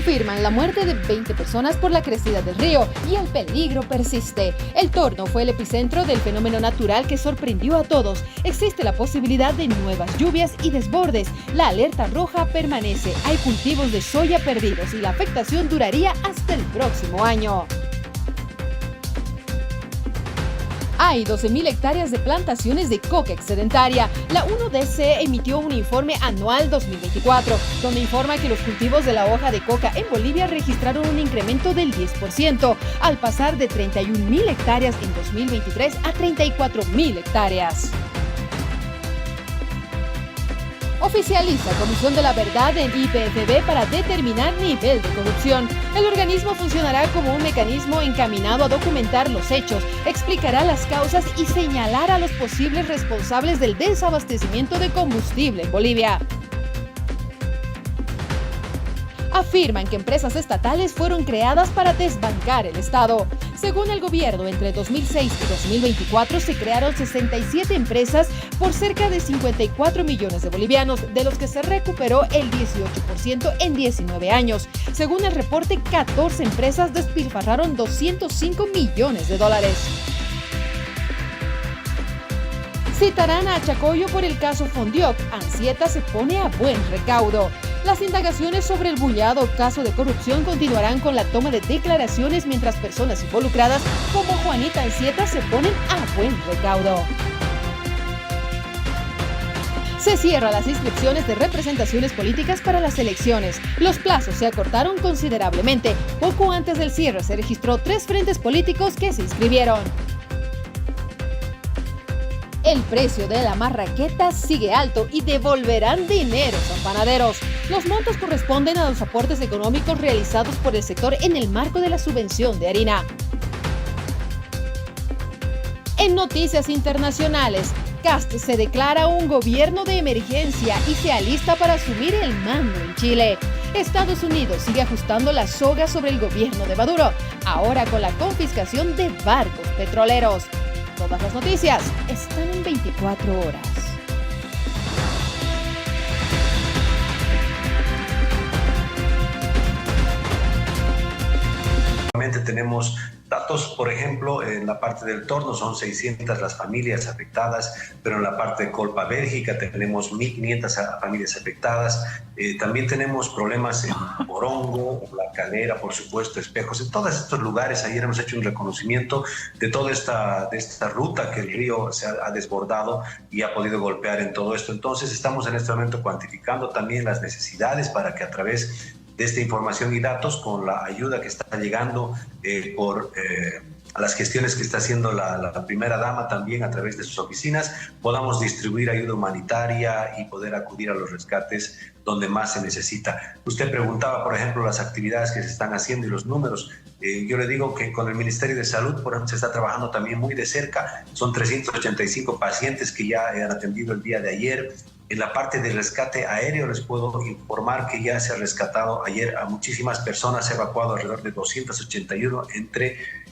confirman la muerte de 20 personas por la crecida del río y el peligro persiste. El Torno fue el epicentro del fenómeno natural que sorprendió a todos. Existe la posibilidad de nuevas lluvias y desbordes. La alerta roja permanece. Hay cultivos de soya perdidos y la afectación duraría hasta el próximo año. Hay 12.000 hectáreas de plantaciones de coca excedentaria. La 1DC emitió un informe anual 2024, donde informa que los cultivos de la hoja de coca en Bolivia registraron un incremento del 10%, al pasar de 31.000 hectáreas en 2023 a 34.000 hectáreas. Oficializa Comisión de la Verdad en IPFB para determinar nivel de corrupción. El organismo funcionará como un mecanismo encaminado a documentar los hechos, explicará las causas y señalar a los posibles responsables del desabastecimiento de combustible en Bolivia. Afirman que empresas estatales fueron creadas para desbancar el Estado. Según el gobierno, entre 2006 y 2024 se crearon 67 empresas por cerca de 54 millones de bolivianos, de los que se recuperó el 18% en 19 años. Según el reporte, 14 empresas despilfarraron 205 millones de dólares. Citarán a Chacoyo por el caso Fondioc. Ansieta se pone a buen recaudo. Las indagaciones sobre el bullado caso de corrupción continuarán con la toma de declaraciones mientras personas involucradas como Juanita Ansieta se ponen a buen recaudo. Se cierran las inscripciones de representaciones políticas para las elecciones. Los plazos se acortaron considerablemente. Poco antes del cierre se registró 3 frentes políticos que se inscribieron. El precio de la marraqueta sigue alto y devolverán dinero a panaderos. Los montos corresponden a los aportes económicos realizados por el sector en el marco de la subvención de harina. En noticias internacionales, Kast se declara un gobierno de emergencia y se alista para asumir el mando en Chile. Estados Unidos sigue ajustando la soga sobre el gobierno de Maduro, ahora con la confiscación de barcos petroleros. Todas las noticias están en 24 horas. Tenemos datos, por ejemplo, en la parte del Torno son 600 las familias afectadas, pero en la parte de Colpa, Bélgica, tenemos 1.500 familias afectadas. También tenemos problemas en Borongo, La Calera, por supuesto, Espejos. En todos estos lugares, ayer hemos hecho un reconocimiento de toda esta ruta que el río se ha desbordado y ha podido golpear en todo esto. Entonces, estamos en este momento cuantificando también las necesidades para que a través de esta información y datos, con la ayuda que está llegando por las gestiones que está haciendo la primera dama también a través de sus oficinas, podamos distribuir ayuda humanitaria y poder acudir a los rescates donde más se necesita. Usted preguntaba, por ejemplo, las actividades que se están haciendo y los números. Yo le digo que con el Ministerio de Salud, por ejemplo, se está trabajando también muy de cerca. Son 385 pacientes que ya han atendido el día de ayer. En la parte del rescate aéreo les puedo informar que ya se ha rescatado ayer a muchísimas personas, se ha evacuado alrededor de 281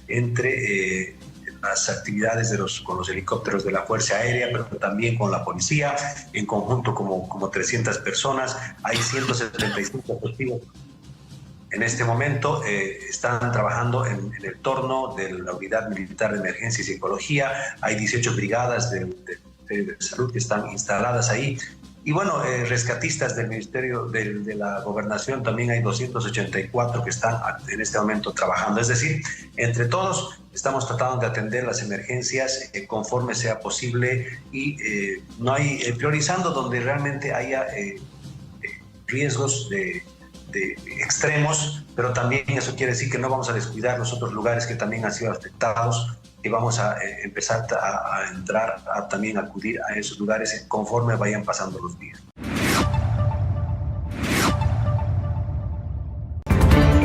entre las actividades con los helicópteros de la Fuerza Aérea, pero también con la policía, en conjunto como 300 personas. Hay 175 efectivos. En este momento están trabajando en el Torno de la Unidad Militar de Emergencia y Psicología. Hay 18 brigadas de Salud que están instaladas ahí. Y bueno, rescatistas del Ministerio de la Gobernación también hay 284 que están en este momento trabajando. Es decir, entre todos estamos tratando de atender las emergencias conforme sea posible y no hay priorizando donde realmente haya riesgos de extremos, pero también eso quiere decir que no vamos a descuidar los otros lugares que también han sido afectados y vamos a empezar a entrar, a también acudir a esos lugares conforme vayan pasando los días.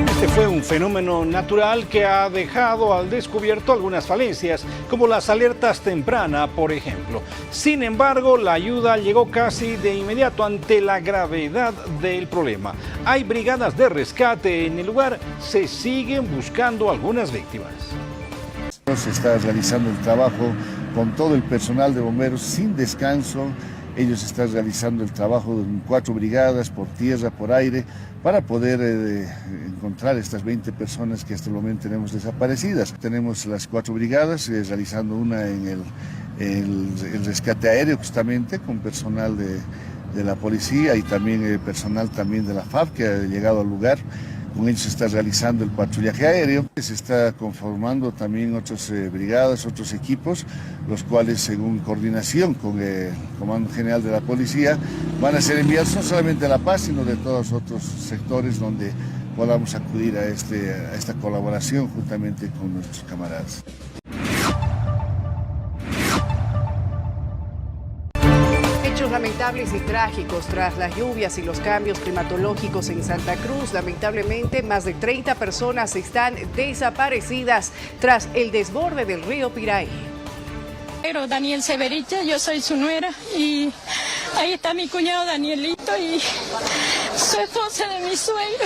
Este fue un fenómeno natural que ha dejado al descubierto algunas falencias, como las alertas tempranas, por ejemplo. Sin embargo, la ayuda llegó casi de inmediato ante la gravedad del problema. Hay brigadas de rescate en el lugar, se siguen buscando algunas víctimas. Se está realizando el trabajo con todo el personal de bomberos sin descanso Ellos están realizando el trabajo en 4 brigadas, por tierra, por aire, para poder encontrar estas 20 personas que hasta el momento tenemos desaparecidas. Tenemos las 4 brigadas, realizando una en el rescate aéreo, justamente, con personal de la policía y también personal también de la FARC que ha llegado al lugar. Con ellos se está realizando el patrullaje aéreo. Se está conformando también otras brigadas, otros equipos, los cuales, según coordinación con el Comando General de la Policía, van a ser enviados no solamente a La Paz, sino de todos los otros sectores donde podamos acudir a esta colaboración juntamente con nuestros camaradas. Hechos lamentables y trágicos tras las lluvias y los cambios climatológicos en Santa Cruz. Lamentablemente, más de 30 personas están desaparecidas tras el desborde del río Piraí. Pero Daniel Severicha, yo soy su nuera y ahí está mi cuñado Danielito y su esposa de mi suegro.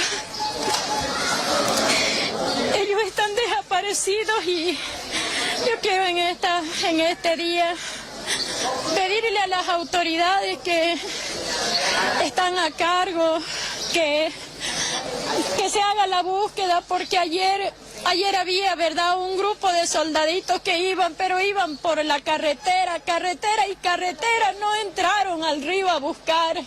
Ellos están desaparecidos y yo quiero en este día pedirle a las autoridades que están a cargo que se haga la búsqueda, porque ayer había, ¿verdad?, un grupo de soldaditos que iban por la carretera, no entraron al río a buscar.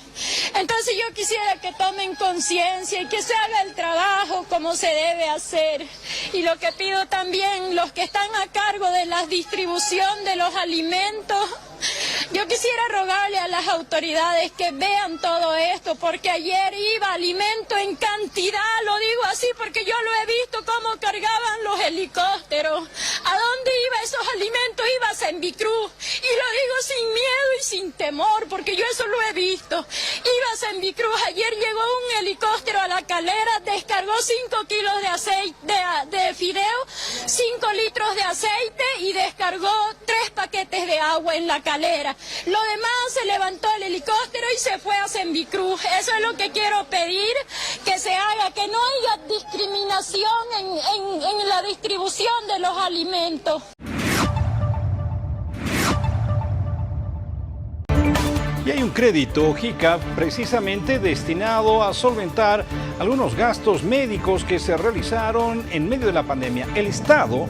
Entonces yo quisiera que tomen conciencia y que se haga el trabajo como se debe hacer. Y lo que pido también, los que están a cargo de la distribución de los alimentos, yo quisiera rogarle a las autoridades que vean todo esto, porque ayer iba alimento en cantidad, lo digo así porque yo lo he visto cómo cargaban los helicópteros. ¿A dónde iba esos alimentos? Iba a Sembicruz, y lo digo sin miedo y sin temor, porque yo eso lo he visto. Iba a Sembicruz, ayer llegó un helicóptero a La Calera, descargó 5 kilos de aceite, de fideo, 5 litros de aceite y descargó 3 paquetes de agua en La Calera. Lo demás se levantó el helicóptero y se fue a Sembicruz. Eso es lo que quiero pedir, que se haga, que no haya discriminación en la distribución de los alimentos. Y hay un crédito, JICA, precisamente destinado a solventar algunos gastos médicos que se realizaron en medio de la pandemia. El Estado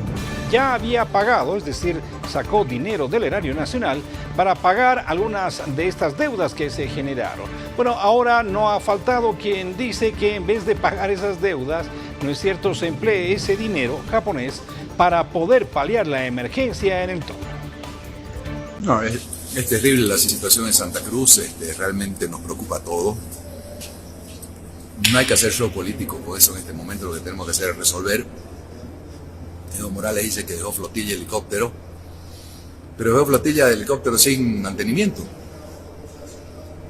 ya había pagado, es decir, sacó dinero del erario nacional para pagar algunas de estas deudas que se generaron. Bueno, ahora no ha faltado quien dice que en vez de pagar esas deudas, no es cierto, se emplee ese dinero japonés para poder paliar la emergencia en el tono. No, es terrible la situación en Santa Cruz, realmente nos preocupa todo. No hay que hacer show político, por eso en este momento lo que tenemos que hacer es resolver. Evo Morales dice que dejó flotilla de helicóptero, pero dejó flotilla de helicóptero sin mantenimiento.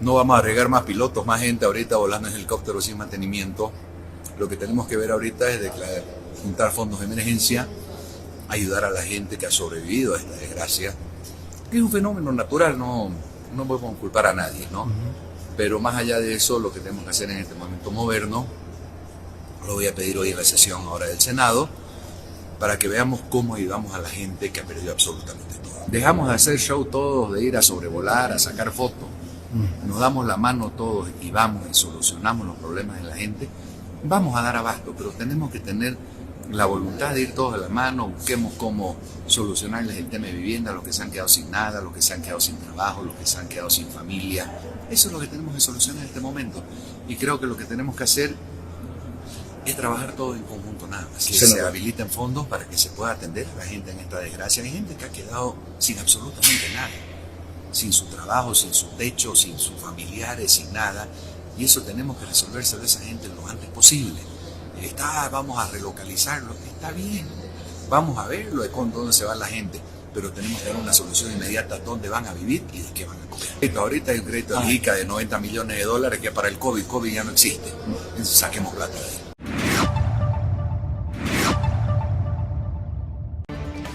No vamos a agregar más pilotos, más gente ahorita volando en helicóptero sin mantenimiento. Lo que tenemos que ver ahorita es juntar fondos de emergencia, ayudar a la gente que ha sobrevivido a esta desgracia. Es un fenómeno natural, no podemos culpar a nadie, ¿no? Pero más allá de eso, lo que tenemos que hacer en este momento, movernos. Lo voy a pedir hoy en la sesión ahora del Senado, para que veamos cómo ayudamos a la gente que ha perdido absolutamente todo. Dejamos de hacer show todos, de ir a sobrevolar, a sacar fotos. Nos damos la mano todos y vamos y solucionamos los problemas de la gente. Vamos a dar abasto, pero tenemos que tener la voluntad de ir todos de la mano, busquemos cómo solucionarles el tema de vivienda, a los que se han quedado sin nada, a los que se han quedado sin trabajo, a los que se han quedado sin familia. Eso es lo que tenemos que solucionar en este momento. Y creo que lo que tenemos que hacer es trabajar todos en conjunto nada más. Que se habiliten fondos para que se pueda atender a la gente en esta desgracia. Hay gente que ha quedado sin absolutamente nada, sin su trabajo, sin su techo, sin sus familiares, sin nada. Y eso tenemos que resolverse de esa gente lo antes posible. Vamos a relocalizarlo, está bien, vamos a verlo de dónde se va la gente, pero tenemos que dar una solución inmediata, dónde van a vivir y de qué van a comer. Ahorita hay un crédito de JICA de $90 millones que para el COVID ya no existe, entonces saquemos plata de ahí.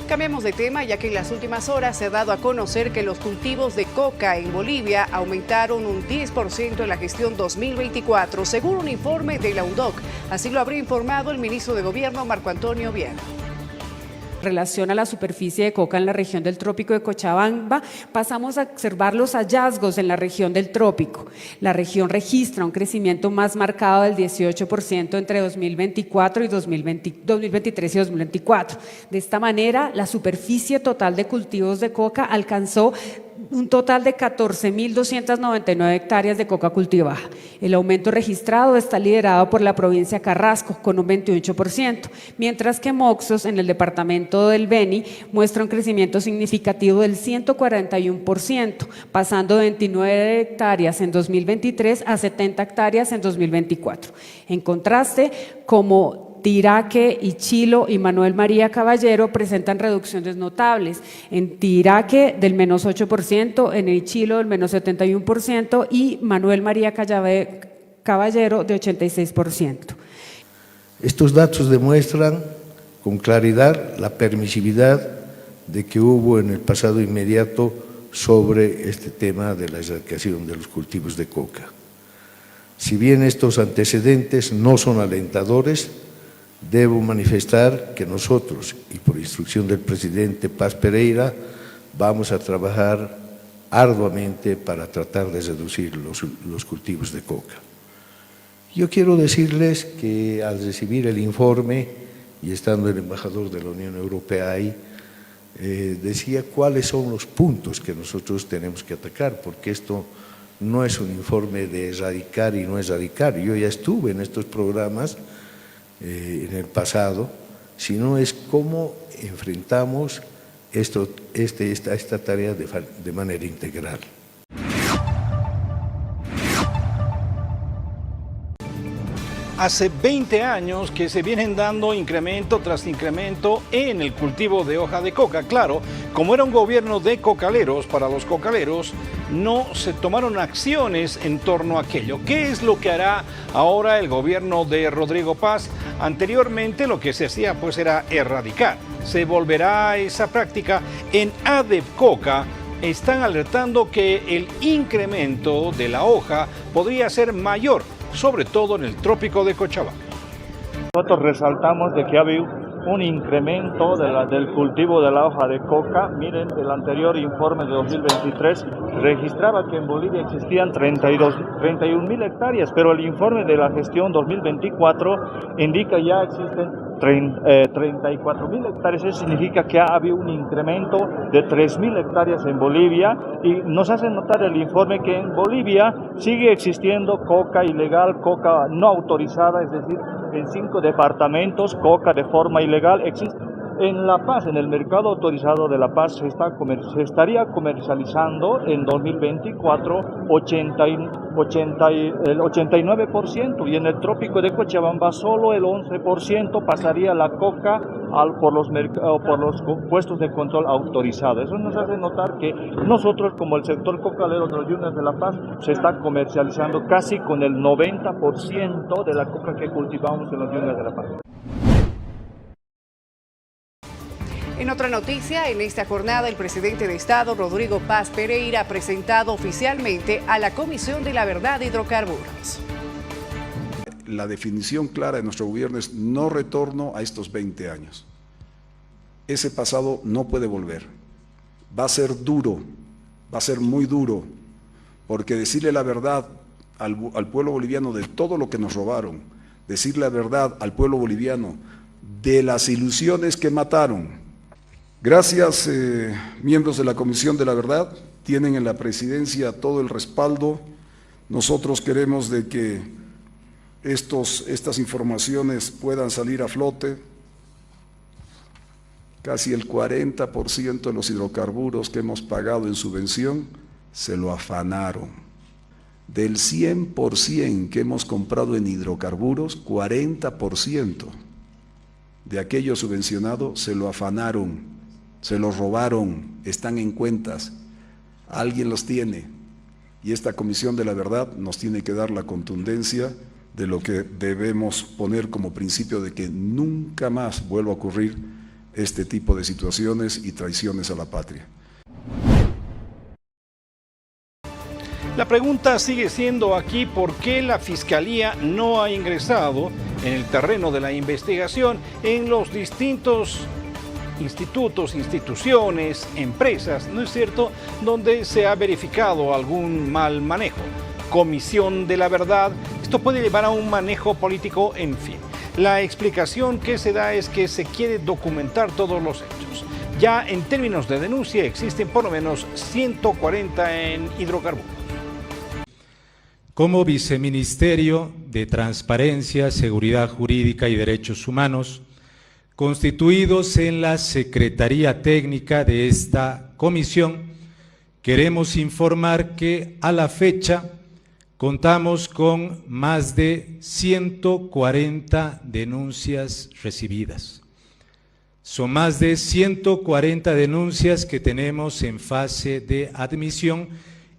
Cambiamos de tema, ya que en las últimas horas se ha dado a conocer que los cultivos de coca en Bolivia aumentaron un 10% en la gestión 2024, según un informe de la UNDOC. Así lo habría informado el ministro de Gobierno, Marco Antonio Viera. relación a la superficie de coca en la región del trópico de Cochabamba, pasamos a observar los hallazgos en la región del trópico. La región registra un crecimiento más marcado del 18% entre 2023 y 2024. De esta manera, la superficie total de cultivos de coca alcanzó un total de 14.299 hectáreas de coca cultivada. El aumento registrado está liderado por la provincia de Carrasco con un 28%, mientras que Moxos en el departamento del Beni muestra un crecimiento significativo del 141%, pasando de 29 hectáreas en 2023 a 70 hectáreas en 2024. En contraste, como Tiraque, Ichilo y Manuel María Caballero presentan reducciones notables. En Tiraque del menos 8%, en Ichilo del menos 71% y Manuel María Caballero de 86%. Estos datos demuestran con claridad la permisividad de que hubo en el pasado inmediato sobre este tema de la erradicación de los cultivos de coca. Si bien estos antecedentes no son alentadores, debo manifestar que nosotros, y por instrucción del presidente Paz Pereira, vamos a trabajar arduamente para tratar de reducir los cultivos de coca. Yo quiero decirles que al recibir el informe, y estando el embajador de la Unión Europea ahí, decía cuáles son los puntos que nosotros tenemos que atacar, porque esto no es un informe de erradicar y no erradicar. Yo ya estuve en estos programas en el pasado, sino es cómo enfrentamos esta tarea de manera integral. Hace 20 años que se vienen dando incremento tras incremento en el cultivo de hoja de coca. Claro, como era un gobierno de cocaleros, para los cocaleros no se tomaron acciones en torno a aquello. ¿Qué es lo que hará ahora el gobierno de Rodrigo Paz? Anteriormente lo que se hacía pues era erradicar. ¿Se volverá a esa práctica? En ADEPCOCA están alertando que el incremento de la hoja podría ser mayor, sobre todo en el trópico de Cochabamba. Nosotros resaltamos de que ha habido un incremento del cultivo de la hoja de coca. Miren, el anterior informe de 2023 registraba que en Bolivia existían 31.000 hectáreas, pero el informe de la gestión 2024 indica ya existen 34.000 hectáreas. Eso significa que ha habido un incremento de 3.000 hectáreas en Bolivia, y nos hace notar el informe que en Bolivia sigue existiendo coca ilegal, coca no autorizada, es decir, en 5 departamentos coca de forma ilegal existe. En La Paz, en el mercado autorizado de La Paz, se estaría comercializando en 2024 el 89%, y en el trópico de Cochabamba solo el 11% pasaría la coca por los puestos de control autorizados. Eso nos hace notar que nosotros, como el sector cocalero de los Yungas de La Paz, se está comercializando casi con el 90% de la coca que cultivamos en los Yungas de La Paz. En otra noticia, en esta jornada el presidente de Estado, Rodrigo Paz Pereira, ha presentado oficialmente a la Comisión de la Verdad de Hidrocarburos. La definición clara de nuestro gobierno es no retorno a estos 20 años. Ese pasado no puede volver. Va a ser duro, va a ser muy duro, porque decirle la verdad al pueblo boliviano de todo lo que nos robaron, decirle la verdad al pueblo boliviano de las ilusiones que mataron. Gracias, miembros de la Comisión de la Verdad, tienen en la presidencia todo el respaldo. Nosotros queremos de que estas informaciones puedan salir a flote. Casi el 40% de los hidrocarburos que hemos pagado en subvención se lo afanaron. Del 100% que hemos comprado en hidrocarburos, 40% de aquello subvencionado se lo afanaron. Se los robaron, están en cuentas, alguien los tiene, y esta Comisión de la Verdad nos tiene que dar la contundencia de lo que debemos poner como principio de que nunca más vuelva a ocurrir este tipo de situaciones y traiciones a la patria. La pregunta sigue siendo aquí por qué la Fiscalía no ha ingresado en el terreno de la investigación en los distintos institutos, instituciones, empresas, ¿no es cierto?, donde se ha verificado algún mal manejo. Comisión de la verdad, esto puede llevar a un manejo político, en fin. La explicación que se da es que se quiere documentar todos los hechos. Ya en términos de denuncia existen por lo menos 140 en hidrocarburos. Como Viceministerio de Transparencia, Seguridad Jurídica y Derechos Humanos, constituidos en la Secretaría Técnica de esta comisión, queremos informar que a la fecha contamos con más de 140 denuncias recibidas. Son más de 140 denuncias que tenemos en fase de admisión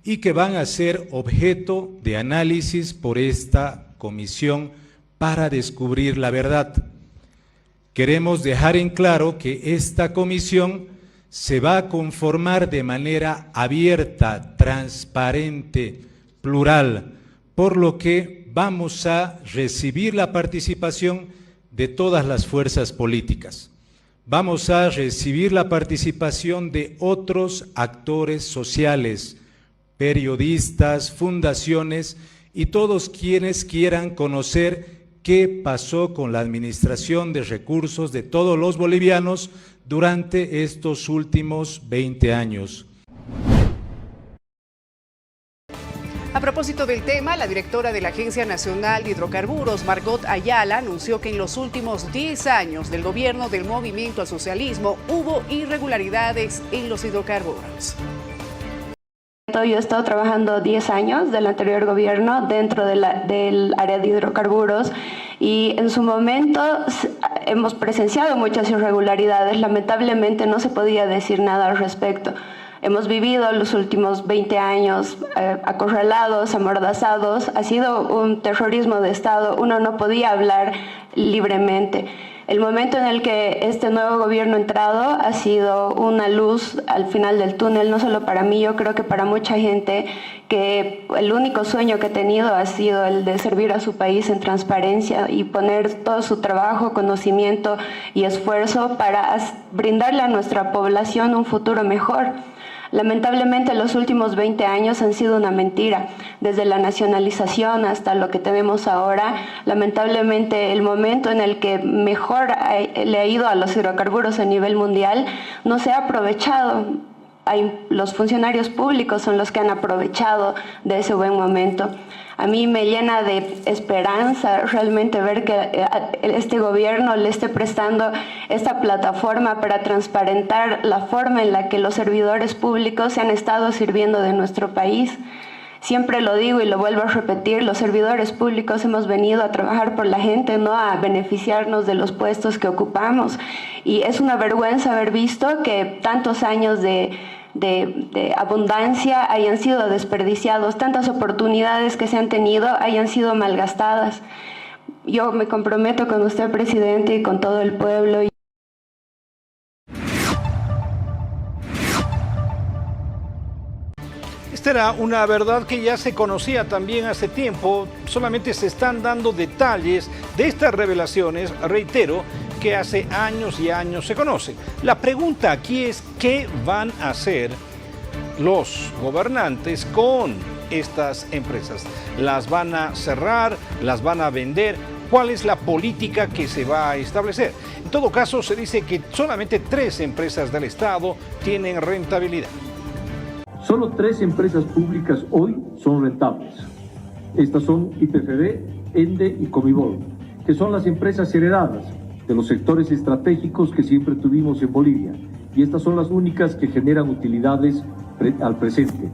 y que van a ser objeto de análisis por esta comisión para descubrir la verdad. Queremos dejar en claro que esta comisión se va a conformar de manera abierta, transparente, plural, por lo que vamos a recibir la participación de todas las fuerzas políticas. Vamos a recibir la participación de otros actores sociales, periodistas, fundaciones y todos quienes quieran conocer qué pasó con la administración de recursos de todos los bolivianos durante estos últimos 20 años. A propósito del tema, la directora de la Agencia Nacional de Hidrocarburos, Margot Ayala, anunció que en los últimos 10 años del gobierno del Movimiento al Socialismo hubo irregularidades en los hidrocarburos. Yo he estado trabajando 10 años del anterior gobierno dentro del área de hidrocarburos y en su momento hemos presenciado muchas irregularidades. Lamentablemente no se podía decir nada al respecto. Hemos vivido los últimos 20 años acorralados, amordazados. Ha sido un terrorismo de Estado. Uno no podía hablar libremente. El momento en el que este nuevo gobierno ha entrado ha sido una luz al final del túnel, no solo para mí, yo creo que para mucha gente, que el único sueño que ha tenido ha sido el de servir a su país en transparencia y poner todo su trabajo, conocimiento y esfuerzo para brindarle a nuestra población un futuro mejor. Lamentablemente los últimos 20 años han sido una mentira, desde la nacionalización hasta lo que tenemos ahora. Lamentablemente el momento en el que mejor le ha ido a los hidrocarburos a nivel mundial no se ha aprovechado. Los funcionarios públicos son los que han aprovechado de ese buen momento. A mí me llena de esperanza realmente ver que este gobierno le esté prestando esta plataforma para transparentar la forma en la que los servidores públicos se han estado sirviendo de nuestro país. Siempre lo digo y lo vuelvo a repetir, los servidores públicos hemos venido a trabajar por la gente, no a beneficiarnos de los puestos que ocupamos. Y es una vergüenza haber visto que tantos años de abundancia hayan sido desperdiciados, tantas oportunidades que se han tenido hayan sido malgastadas. Yo me comprometo con usted, presidente, y con todo el pueblo. Esta era una verdad que ya se conocía también hace tiempo, solamente se están dando detalles de estas revelaciones, reitero, que hace años y años se conocen. La pregunta aquí es, ¿qué van a hacer los gobernantes con estas empresas? ¿Las van a cerrar? ¿Las van a vender? ¿Cuál es la política que se va a establecer? En todo caso, se dice que solamente 3 empresas del Estado tienen rentabilidad. Solo 3 empresas públicas hoy son rentables. Estas son IPFB, ENDE y Comibol, que son las empresas heredadas de los sectores estratégicos que siempre tuvimos en Bolivia. Y estas son las únicas que generan utilidades al presente.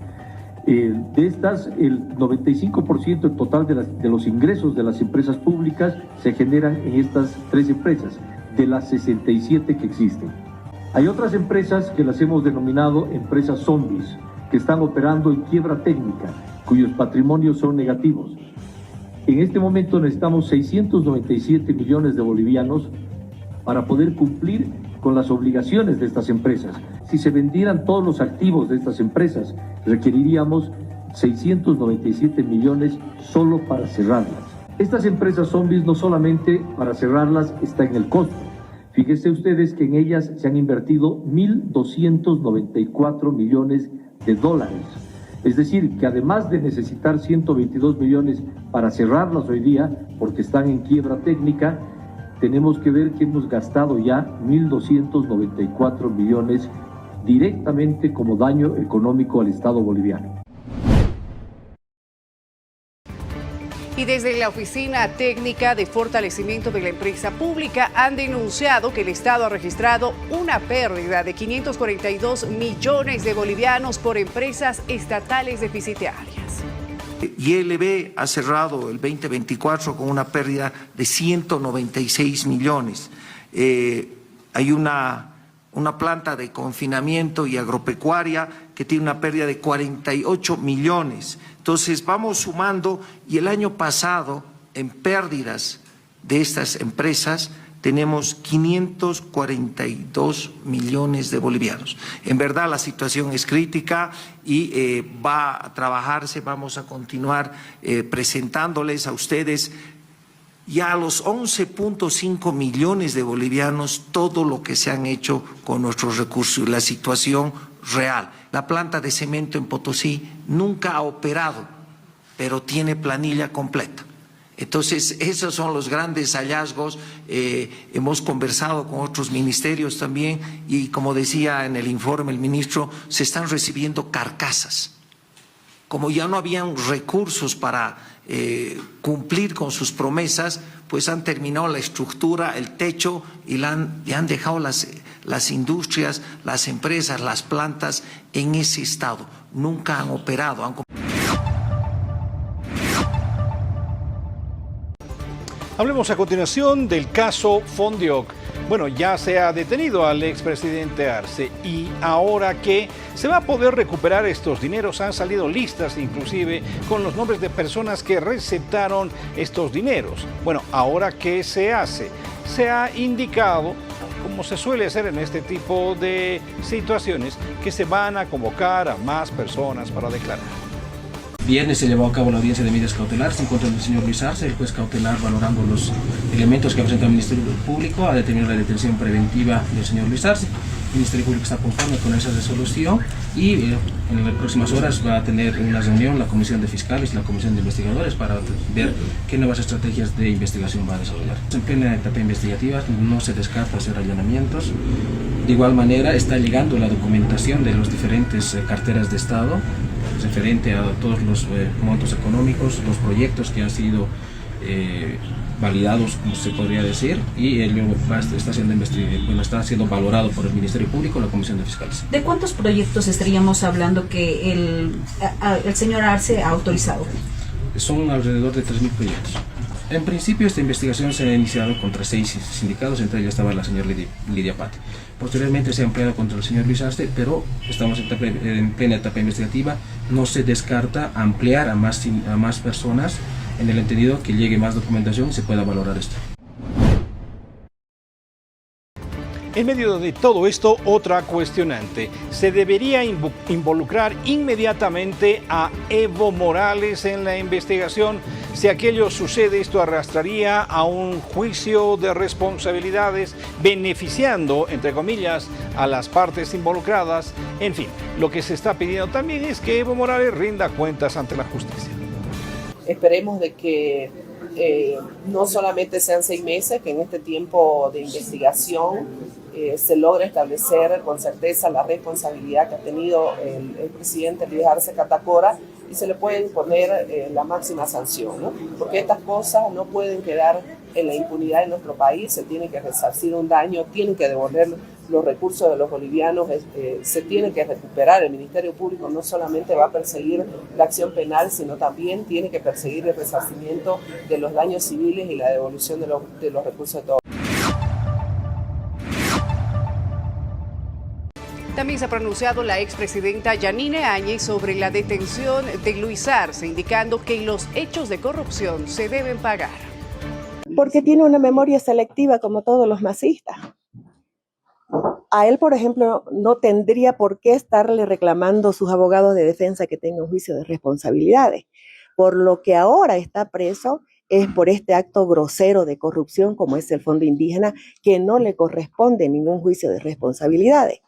De estas, el 95% total de los ingresos de las empresas públicas se generan en estas 3 empresas, de las 67 que existen. Hay otras empresas que las hemos denominado empresas zombies, que están operando en quiebra técnica, cuyos patrimonios son negativos. En este momento necesitamos 697 millones de bolivianos para poder cumplir con las obligaciones de estas empresas. Si se vendieran todos los activos de estas empresas, requeriríamos 697 millones solo para cerrarlas. Estas empresas zombies no solamente para cerrarlas está en el costo, Fíjense ustedes que en ellas se han invertido 1.294 millones de dólares. Es decir, que además de necesitar 122 millones para cerrarlas hoy día, porque están en quiebra técnica, tenemos que ver que hemos gastado ya 1.294 millones directamente como daño económico al Estado boliviano. Y desde la Oficina Técnica de Fortalecimiento de la Empresa Pública han denunciado que el Estado ha registrado una pérdida de 542 millones de bolivianos por empresas estatales deficitarias. YLB ha cerrado el 2024 con una pérdida de 196 millones. Hay una planta de confinamiento y agropecuaria que tiene una pérdida de 48 millones. Entonces vamos sumando y el año pasado en pérdidas de estas empresas tenemos 542 millones de bolivianos. En verdad la situación es crítica y va a trabajarse, vamos a continuar presentándoles a ustedes ya a los 11.5 millones de bolivianos todo lo que se han hecho con nuestros recursos, la situación real. La planta de cemento en Potosí nunca ha operado, pero tiene planilla completa. Entonces, esos son los grandes hallazgos. Hemos conversado con otros ministerios también y, como decía en el informe el ministro, se están recibiendo carcasas. Como ya no habían recursos para cumplir con sus promesas, pues han terminado la estructura, el techo y han dejado las industrias, las empresas, las plantas en ese estado. Nunca han operado. Hablemos a continuación del caso Fondioc. Bueno, ya se ha detenido al expresidente Arce y ahora que se va a poder recuperar estos dineros, han salido listas inclusive con los nombres de personas que receptaron estos dineros. Bueno, ahora ¿qué se hace? Se ha indicado, como se suele hacer en este tipo de situaciones, que se van a convocar a más personas para declarar. Viernes se llevó a cabo la audiencia de medidas cautelares en contra del señor Luis Arce. El juez cautelar, valorando los elementos que presenta el Ministerio Público, ha determinado la detención preventiva del señor Luis Arce. El Ministerio Público está conforme con esa resolución y en las próximas horas va a tener una reunión la Comisión de Fiscales y la Comisión de Investigadores para ver qué nuevas estrategias de investigación va a desarrollar. En plena etapa investigativa no se descarta hacer allanamientos. De igual manera está llegando la documentación de las diferentes carteras de Estado referente a todos los montos económicos, los proyectos que han sido validados, como se podría decir, y está siendo valorado por el Ministerio Público y la Comisión de Fiscales. ¿De cuántos proyectos estaríamos hablando que el señor Arce ha autorizado? Son alrededor de 3.000 proyectos. En principio esta investigación se ha iniciado contra 6 sindicatos, entre ellos estaba la señora Lidia Patti. Posteriormente se ha ampliado contra el señor Luis Arce, pero estamos en plena etapa investigativa. No se descarta ampliar a más personas en el entendido que llegue más documentación y se pueda valorar esto. En medio de todo esto, otra cuestionante. ¿Se debería involucrar inmediatamente a Evo Morales en la investigación? Si aquello sucede, esto arrastraría a un juicio de responsabilidades, beneficiando, entre comillas, a las partes involucradas. En fin, lo que se está pidiendo también es que Evo Morales rinda cuentas ante la justicia. Esperemos de que no solamente sean 6 meses, que en este tiempo de investigación se logre establecer con certeza la responsabilidad que ha tenido el presidente Luis Arce Catacora y se le puede imponer la máxima sanción, ¿no? Porque estas cosas no pueden quedar en la impunidad en nuestro país, se tiene que resarcir un daño, tienen que devolver los recursos de los bolivianos, se tiene que recuperar. El Ministerio Público no solamente va a perseguir la acción penal, sino también tiene que perseguir el resarcimiento de los daños civiles y la devolución de los recursos de todos. También se ha pronunciado la expresidenta Yanine Áñez sobre la detención de Luis Arce, indicando que los hechos de corrupción se deben pagar. Porque tiene una memoria selectiva como todos los masistas. A él, por ejemplo, no tendría por qué estarle reclamando sus abogados de defensa que tenga un juicio de responsabilidades. Por lo que ahora está preso es por este acto grosero de corrupción como es el Fondo Indígena, que no le corresponde ningún juicio de responsabilidades.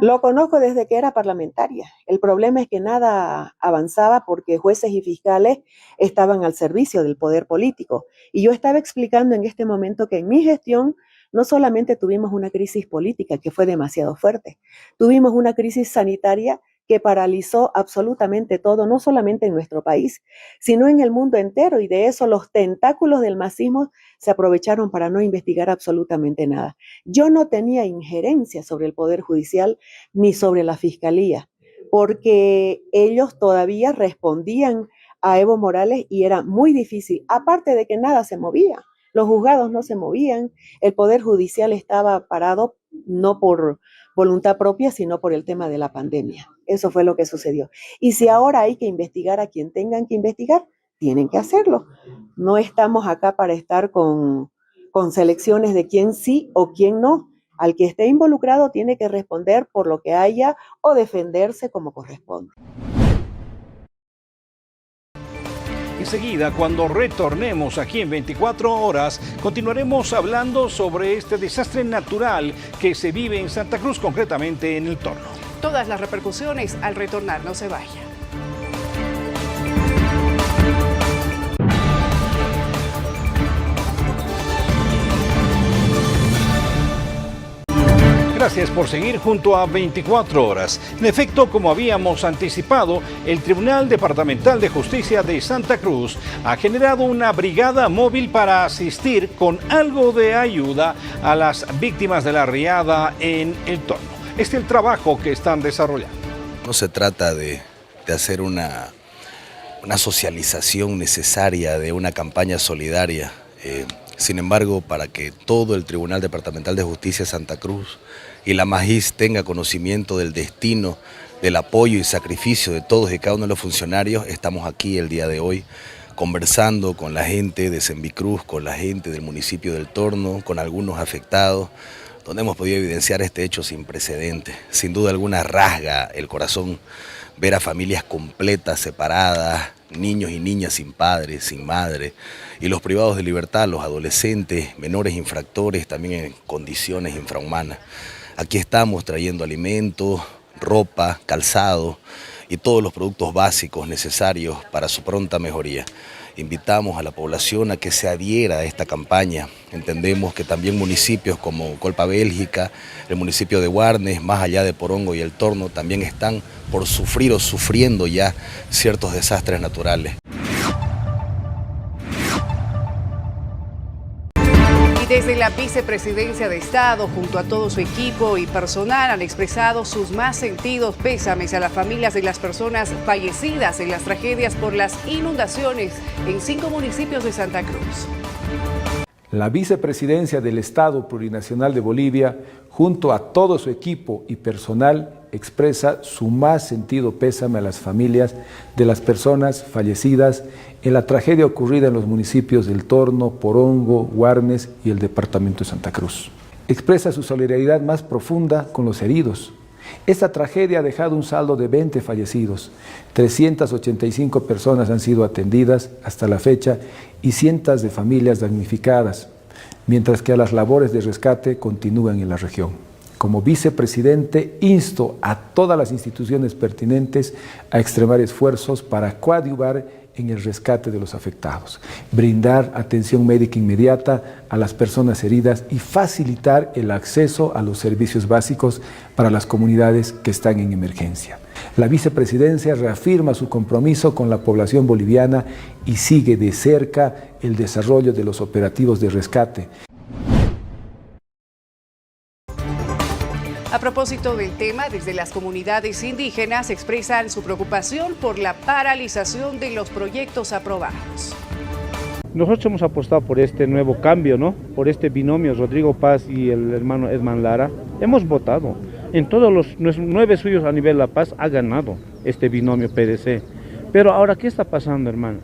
Lo conozco desde que era parlamentaria. El problema es que nada avanzaba porque jueces y fiscales estaban al servicio del poder político. Y yo estaba explicando en este momento que en mi gestión no solamente tuvimos una crisis política que fue demasiado fuerte, tuvimos una crisis sanitaria que paralizó absolutamente todo, no solamente en nuestro país, sino en el mundo entero, y de eso los tentáculos del masismo se aprovecharon para no investigar absolutamente nada. Yo no tenía injerencia sobre el Poder Judicial ni sobre la Fiscalía, porque ellos todavía respondían a Evo Morales y era muy difícil, aparte de que nada se movía. Los juzgados no se movían, el Poder Judicial estaba parado no por voluntad propia, sino por el tema de la pandemia. Eso fue lo que sucedió. Y si ahora hay que investigar a quien tengan que investigar, tienen que hacerlo. No estamos acá para estar con selecciones de quién sí o quién no. Al que esté involucrado tiene que responder por lo que haya o defenderse como corresponde. Enseguida, cuando retornemos aquí en 24 horas, continuaremos hablando sobre este desastre natural que se vive en Santa Cruz, concretamente en el Torno. Todas las repercusiones al retornar, no se vaya. Gracias por seguir junto a 24 horas. En efecto, como habíamos anticipado, el Tribunal Departamental de Justicia de Santa Cruz ha generado una brigada móvil para asistir con algo de ayuda a las víctimas de la riada en el Torno. Este es el trabajo que están desarrollando. No se trata de hacer una socialización necesaria de una campaña solidaria. Sin embargo, para que todo el Tribunal Departamental de Justicia de Santa Cruz y la Magis tenga conocimiento del destino, del apoyo y sacrificio de todos y cada uno de los funcionarios, estamos aquí el día de hoy conversando con la gente de Sembicruz, con la gente del municipio del Torno, con algunos afectados, donde hemos podido evidenciar este hecho sin precedentes. Sin duda alguna rasga el corazón ver a familias completas, separadas, niños y niñas sin padre, sin madre, y los privados de libertad, los adolescentes, menores infractores, también en condiciones infrahumanas. Aquí estamos trayendo alimentos, ropa, calzado y todos los productos básicos necesarios para su pronta mejoría. Invitamos a la población a que se adhiera a esta campaña. Entendemos que también municipios como Colpa Bélgica, el municipio de Guarnes, más allá de Porongo y el Torno, también están por sufrir o sufriendo ya ciertos desastres naturales. Desde la Vicepresidencia de Estado, junto a todo su equipo y personal, han expresado sus más sentidos pésames a las familias de las personas fallecidas en las tragedias por las inundaciones en 5 municipios de Santa Cruz. La Vicepresidencia del Estado Plurinacional de Bolivia, junto a todo su equipo y personal, expresa su más sentido pésame a las familias de las personas fallecidas en la tragedia ocurrida en los municipios del Torno, Porongo, Guarnes y el departamento de Santa Cruz. Expresa su solidaridad más profunda con los heridos. Esta tragedia ha dejado un saldo de 20 fallecidos, 385 personas han sido atendidas hasta la fecha y cientos de familias damnificadas, mientras que las labores de rescate continúan en la región. Como vicepresidente, insto a todas las instituciones pertinentes a extremar esfuerzos para coadyuvar en el rescate de los afectados, brindar atención médica inmediata a las personas heridas y facilitar el acceso a los servicios básicos para las comunidades que están en emergencia. La vicepresidencia reafirma su compromiso con la población boliviana y sigue de cerca el desarrollo de los operativos de rescate. A propósito del tema, desde las comunidades indígenas expresan su preocupación por la paralización de los proyectos aprobados. Nosotros hemos apostado por este nuevo cambio, ¿no? Por este binomio Rodrigo Paz y el hermano Edman Lara. Hemos votado. En todos los 9 suyos a nivel La Paz ha ganado este binomio PDC. Pero ahora, ¿qué está pasando, hermano?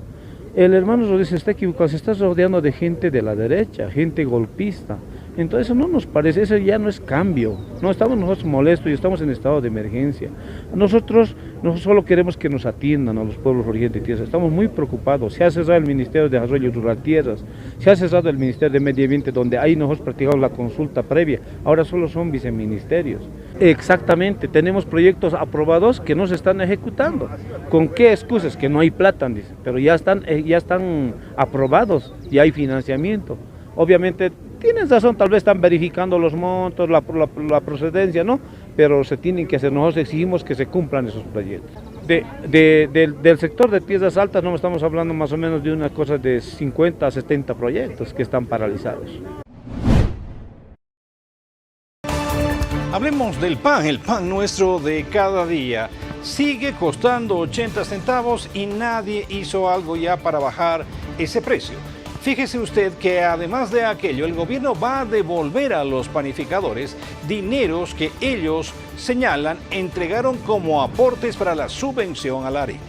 El hermano Rodríguez se está equivocado, se está rodeando de gente de la derecha, gente golpista. Entonces eso no nos parece, eso ya no es cambio. No estamos nosotros molestos y estamos en estado de emergencia. Nosotros Nosotros solo queremos que nos atiendan a los pueblos oriente y tierras. Estamos muy preocupados. Se ha cerrado el Ministerio de Desarrollo Rural Tierras, se ha cerrado el Ministerio de Medio Ambiente, donde ahí nosotros practicamos la consulta previa. Ahora solo son viceministerios. Exactamente, tenemos proyectos aprobados que no se están ejecutando. ¿Con qué excusas? Que no hay plata, dicen, pero ya están aprobados y hay financiamiento. Obviamente, tienen razón, tal vez están verificando los montos, la procedencia, ¿no? Pero se tienen que hacer, nosotros exigimos que se cumplan esos proyectos. Del sector de tierras altas no estamos hablando más o menos de una cosa de 50 a 70 proyectos que están paralizados. Hablemos del pan, el pan nuestro de cada día. Sigue costando 80 centavos y nadie hizo algo ya para bajar ese precio. Fíjese usted que además de aquello, el gobierno va a devolver a los panificadores dineros que ellos señalan entregaron como aportes para la subvención a la harina.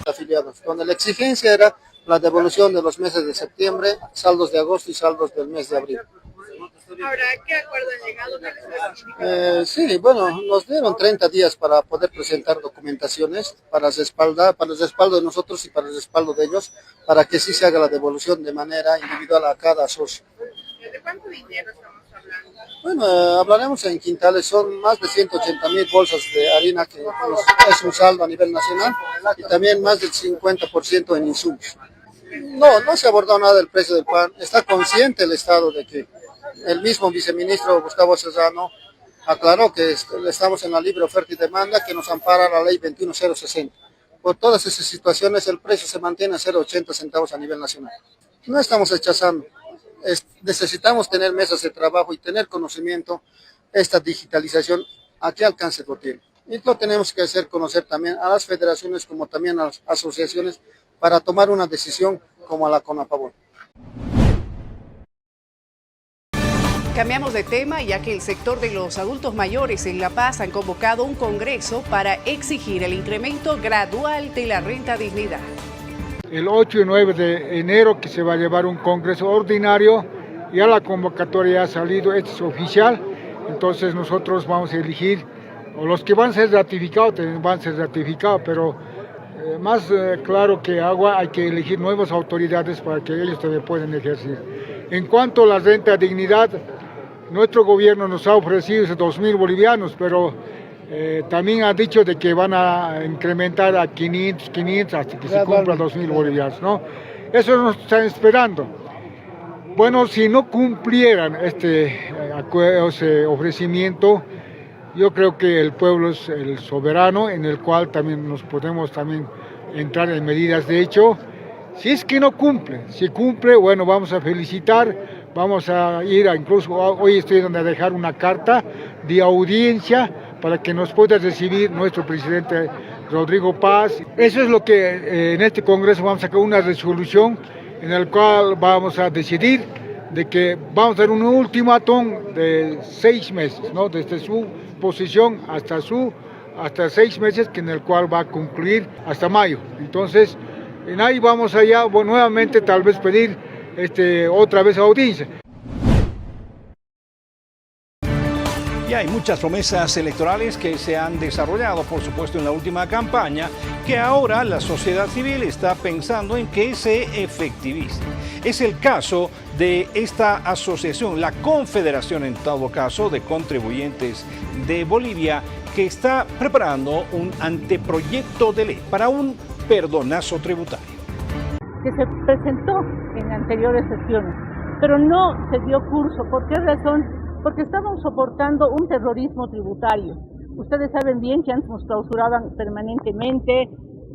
Afiliados, donde la exigencia era la devolución de los meses de septiembre, saldos de agosto y saldos del mes de abril. Ahora, ¿qué acuerdo han llegado? Sí, bueno, nos dieron 30 días para poder presentar documentaciones para el respaldo de nosotros y para el respaldo de ellos, para que sí se haga la devolución de manera individual a cada socio. ¿De cuánto dinero estamos hablando? Bueno, hablaremos en quintales, son más de 180.000 bolsas de harina, que es un saldo a nivel nacional, y también más del 50% en insumos. No se ha abordado nada del precio del pan, está consciente el Estado de que el mismo viceministro Gustavo Serrano aclaró que estamos en la libre oferta y demanda que nos ampara la ley 21060. Por todas esas situaciones el precio se mantiene a 0,80 centavos a nivel nacional. No estamos rechazando, necesitamos tener mesas de trabajo y tener conocimiento, esta digitalización a qué alcance lo tiene. Y lo tenemos que hacer conocer también a las federaciones como también a las asociaciones para tomar una decisión como a la CONAPAVOL. Cambiamos de tema, ya que el sector de los adultos mayores en La Paz han convocado un congreso para exigir el incremento gradual de la renta dignidad. El 8 y 9 de enero que se va a llevar un congreso ordinario, ya la convocatoria ha salido, esto es oficial, entonces nosotros vamos a elegir, o los que van a ser ratificados, van a ser ratificados, pero más claro que agua, hay que elegir nuevas autoridades para que ellos también puedan ejercer. En cuanto a la renta dignidad, nuestro gobierno nos ha ofrecido esos 2.000 bolivianos, pero también ha dicho de que van a incrementar a 500 hasta que se cumpla 2.000 bolivianos, ¿no? Eso nos están esperando. Bueno, si no cumplieran este ofrecimiento, yo creo que el pueblo es el soberano, en el cual también nos podemos entrar en medidas de hecho. Si es que no cumple, si cumple, bueno, vamos a felicitar, vamos a ir incluso hoy estoy donde a dejar una carta de audiencia para que nos pueda recibir nuestro presidente Rodrigo Paz. Eso es lo que en este congreso vamos a sacar una resolución en la cual vamos a decidir de que vamos a dar un ultimátum de 6 meses, ¿no? Desde su posición hasta 6 meses, que en el cual va a concluir hasta mayo. Entonces, en ahí vamos allá, bueno, nuevamente tal vez pedir otra vez audiencia. Y hay muchas promesas electorales que se han desarrollado, por supuesto, en la última campaña, que ahora la sociedad civil está pensando en que se efectivicen. Es el caso de esta asociación, la Confederación, en todo caso, de Contribuyentes de Bolivia, que está preparando un anteproyecto de ley para un perdonazo tributario. Que se presentó en anteriores sesiones, pero no se dio curso. ¿Por qué razón? Porque estamos soportando un terrorismo tributario. Ustedes saben bien que antes nos clausuraban permanentemente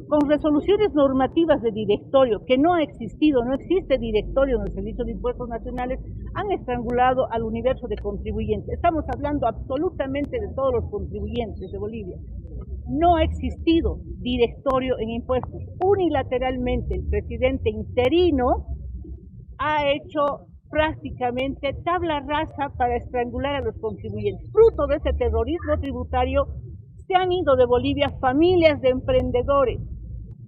con resoluciones normativas de directorio, que no ha existido, no existe directorio en el Servicio de Impuestos Nacionales, han estrangulado al universo de contribuyentes. Estamos hablando absolutamente de todos los contribuyentes de Bolivia. No ha existido directorio en impuestos. Unilateralmente el presidente interino ha hecho prácticamente tabla rasa para estrangular a los contribuyentes. Fruto de ese terrorismo tributario se han ido de Bolivia familias de emprendedores.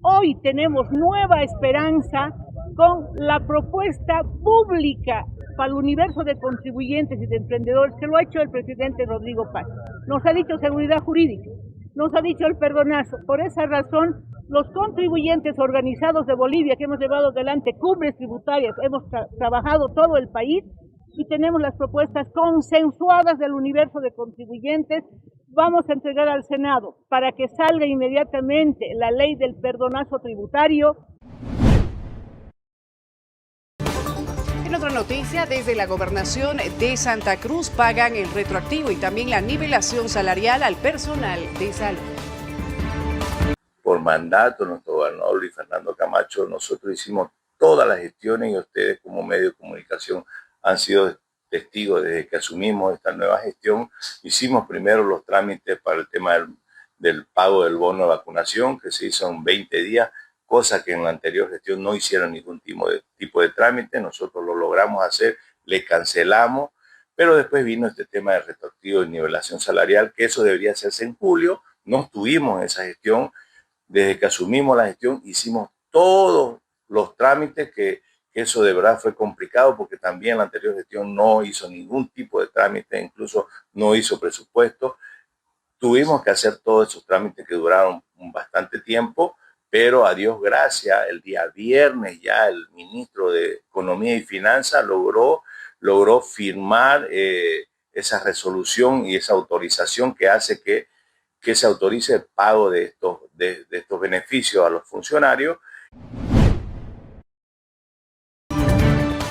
Hoy tenemos nueva esperanza con la propuesta pública para el universo de contribuyentes y de emprendedores que lo ha hecho el presidente Rodrigo Paz. Nos ha dicho seguridad jurídica. nos ha dicho el perdonazo. Por esa razón, los contribuyentes organizados de Bolivia que hemos llevado adelante cumbres tributarias, hemos trabajado todo el país y tenemos las propuestas consensuadas del universo de contribuyentes. Vamos a entregar al Senado para que salga inmediatamente la ley del perdonazo tributario. En otra noticia, desde la Gobernación de Santa Cruz pagan el retroactivo y también la nivelación salarial al personal de salud. Por mandato de nuestro gobernador Luis Fernando Camacho, nosotros hicimos todas las gestiones y ustedes como medio de comunicación han sido testigos desde que asumimos esta nueva gestión. Hicimos primero los trámites para el tema del pago del bono de vacunación, que se hizo en 20 días, cosa que en la anterior gestión no hicieron ningún tipo de trámite. Nosotros lo logramos hacer, le cancelamos, pero después vino este tema de retroactivo y nivelación salarial, que eso debería hacerse en julio. No estuvimos en esa gestión. Desde que asumimos la gestión hicimos todos los trámites, que eso de verdad fue complicado porque también la anterior gestión no hizo ningún tipo de trámite, incluso no hizo presupuesto. Tuvimos que hacer todos esos trámites que duraron bastante tiempo, pero a Dios gracias, el día viernes ya el ministro de Economía y Finanzas logró firmar esa resolución y esa autorización que hace que se autorice el pago de estos beneficios a los funcionarios.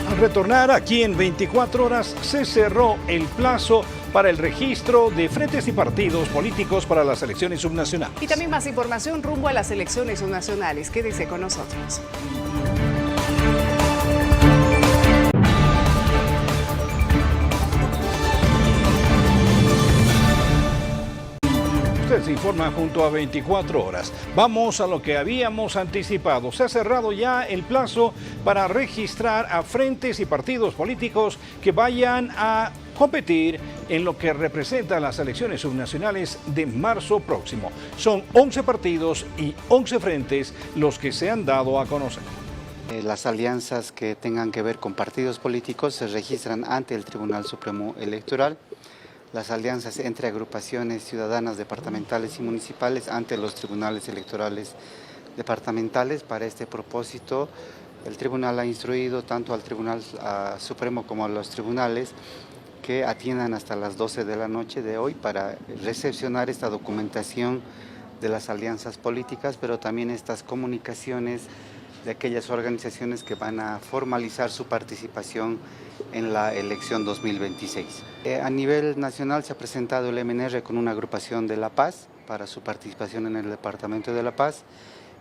Al retornar aquí en 24 horas se cerró el plazo para el registro de frentes y partidos políticos para las elecciones subnacionales. Y también más información rumbo a las elecciones subnacionales. Quédese con nosotros. Se informa junto a 24 horas. Vamos a lo que habíamos anticipado. Se ha cerrado ya el plazo para registrar a frentes y partidos políticos que vayan a competir en lo que representa las elecciones subnacionales de marzo próximo. Son 11 partidos y 11 frentes los que se han dado a conocer. Las alianzas que tengan que ver con partidos políticos se registran ante el Tribunal Supremo Electoral. Las alianzas entre agrupaciones ciudadanas departamentales y municipales ante los tribunales electorales departamentales. Para este propósito, el tribunal ha instruido tanto al Tribunal Supremo como a los tribunales que atiendan hasta las 12 de la noche de hoy para recepcionar esta documentación de las alianzas políticas, pero también estas comunicaciones de aquellas organizaciones que van a formalizar su participación en la elección 2026. A nivel nacional se ha presentado el MNR con una agrupación de La Paz para su participación en el departamento de La Paz,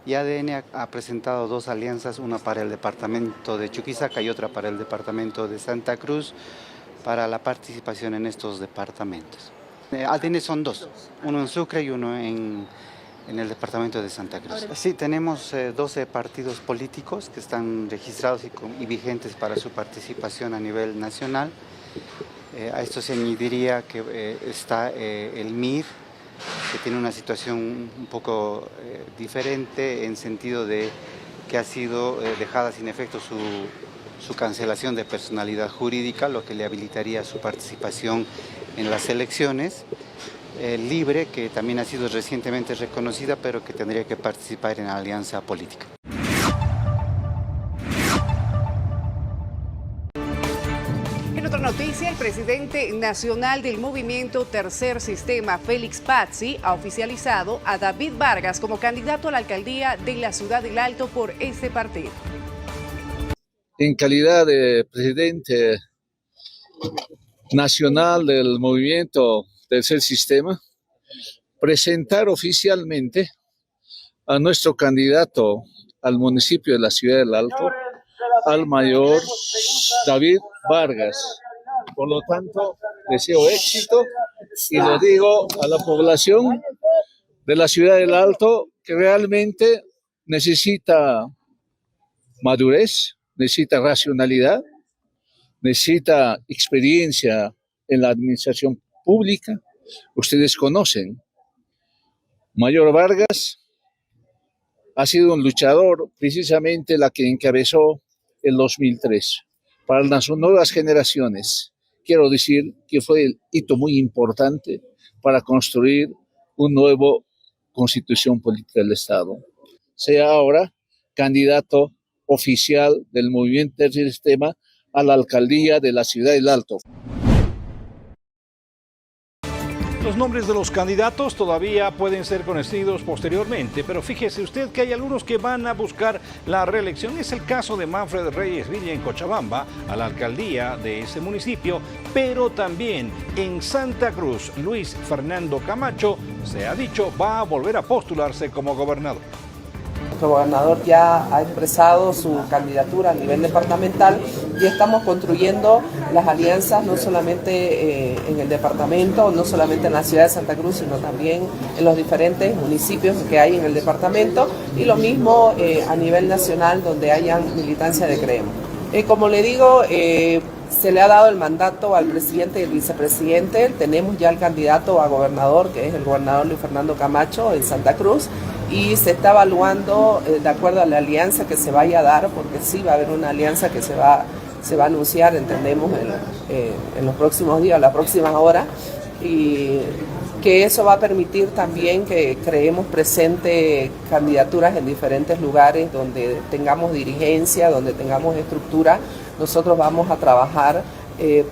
y ADN ha presentado dos alianzas, una para el departamento de Chuquisaca y otra para el departamento de Santa Cruz, para la participación en estos departamentos. ADN son dos, uno en Sucre y uno en el departamento de Santa Cruz. Sí, tenemos 12 partidos políticos que están registrados y vigentes para su participación a nivel nacional. A esto se añadiría que está el MIR, que tiene una situación un poco diferente en sentido de que ha sido dejada sin efecto su cancelación de personalidad jurídica, lo que le habilitaría su participación en las elecciones. Libre, que también ha sido recientemente reconocida, pero que tendría que participar en la alianza política. En otra noticia, el presidente nacional del movimiento Tercer Sistema, Félix Pazzi, ha oficializado a David Vargas como candidato a la alcaldía de la Ciudad del Alto por este partido. En calidad de presidente nacional del movimiento Tercer Sistema, presentar oficialmente a nuestro candidato al municipio de la Ciudad del Alto, al mayor David Vargas. Por lo tanto, deseo éxito y lo digo a la población de la Ciudad del Alto, que realmente necesita madurez, necesita racionalidad, necesita experiencia en la administración pública. Ustedes conocen, Mayor Vargas ha sido un luchador, precisamente la que encabezó el 2003. Para las nuevas generaciones, quiero decir que fue el hito muy importante para construir un nuevo Constitución Política del Estado, sea ahora candidato oficial del Movimiento Tercer Sistema a la alcaldía de la ciudad del Alto. Los nombres de los candidatos todavía pueden ser conocidos posteriormente, pero fíjese usted que hay algunos que van a buscar la reelección. Es el caso de Manfred Reyes Villa en Cochabamba, a la alcaldía de ese municipio, pero también en Santa Cruz, Luis Fernando Camacho, se ha dicho, va a volver a postularse como gobernador. Nuestro gobernador ya ha expresado su candidatura a nivel departamental y estamos construyendo las alianzas no solamente en el departamento, no solamente en la ciudad de Santa Cruz, sino también en los diferentes municipios que hay en el departamento y lo mismo a nivel nacional donde hayan militancia de Creemos. Como le digo, se le ha dado el mandato al presidente y el vicepresidente, tenemos ya el candidato a gobernador, que es el gobernador Luis Fernando Camacho en Santa Cruz, y se está evaluando de acuerdo a la alianza que se vaya a dar, porque sí va a haber una alianza que se va a anunciar, entendemos, en los próximos días, las próximas horas, y que eso va a permitir también que creemos presente candidaturas en diferentes lugares donde tengamos dirigencia, donde tengamos estructura. Nosotros vamos a trabajar